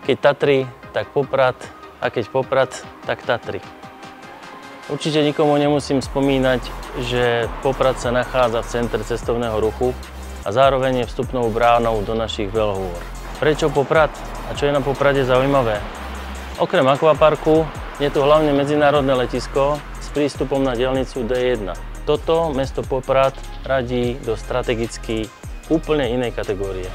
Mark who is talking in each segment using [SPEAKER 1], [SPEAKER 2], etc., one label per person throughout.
[SPEAKER 1] Keď Tatry, tak Poprad, a keď Poprad, tak Tatry. Určite nikomu nemusím spomínať, že Poprad sa nachádza v centre cestovného ruchu a zároveň je vstupnou bránou do našich veľhôr. Prečo Poprad? A čo je na Poprade zaujímavé? Okrem akvaparku je tu hlavne medzinárodné letisko s prístupom na diaľnicu D1. Toto mesto Poprad radí do strategicky úplne inej kategórie.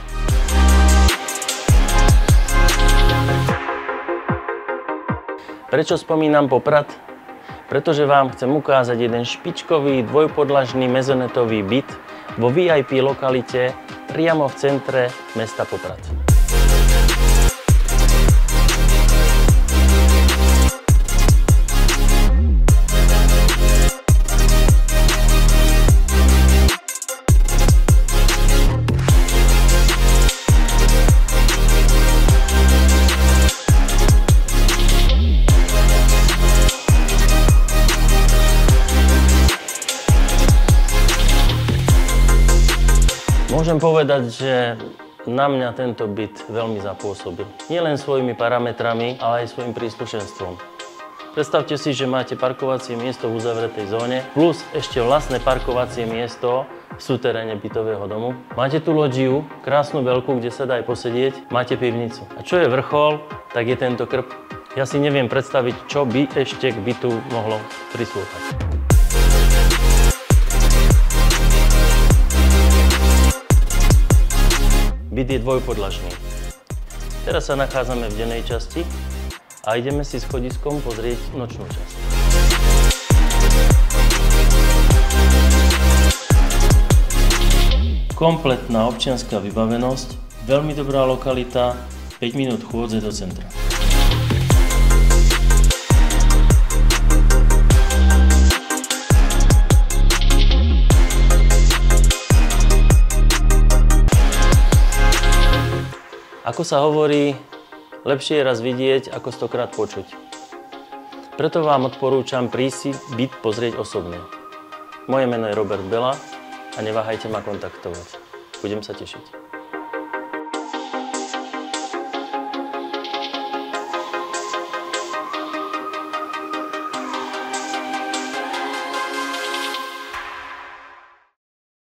[SPEAKER 1] Prečo spomínam Poprad? Pretože vám chcem ukázať jeden špičkový dvojpodlažný mezonetový byt vo VIP lokalite priamo v centre mesta Poprad. Môžem povedať, že na mňa tento byt veľmi zapôsobil. Nie len svojimi parametrami, ale aj svojim príslušenstvom. Predstavte si, že máte parkovacie miesto v uzavretej zóne, plus ešte vlastné parkovacie miesto v súteréne bytového domu. Máte tu lodžiu, krásnu veľkú, kde sa dá aj posedieť, máte pivnicu. A čo je vrchol, tak je tento krb. Ja si neviem predstaviť, čo by ešte k bytu mohlo prislúchať. Byt je dvojpodlažný. Teraz sa nachádzame v dennej časti a ideme si schodiskom pozrieť nočnú časť. Kompletná občianska vybavenosť, veľmi dobrá lokalita, 5 minút chôdze do centra. Ako sa hovorí, lepšie je raz vidieť, ako 100-krát počuť. Preto vám odporúčam prísť si byt pozrieť osobne. Moje meno je Robert Bela a neváhajte ma kontaktovať. Budem sa tešiť.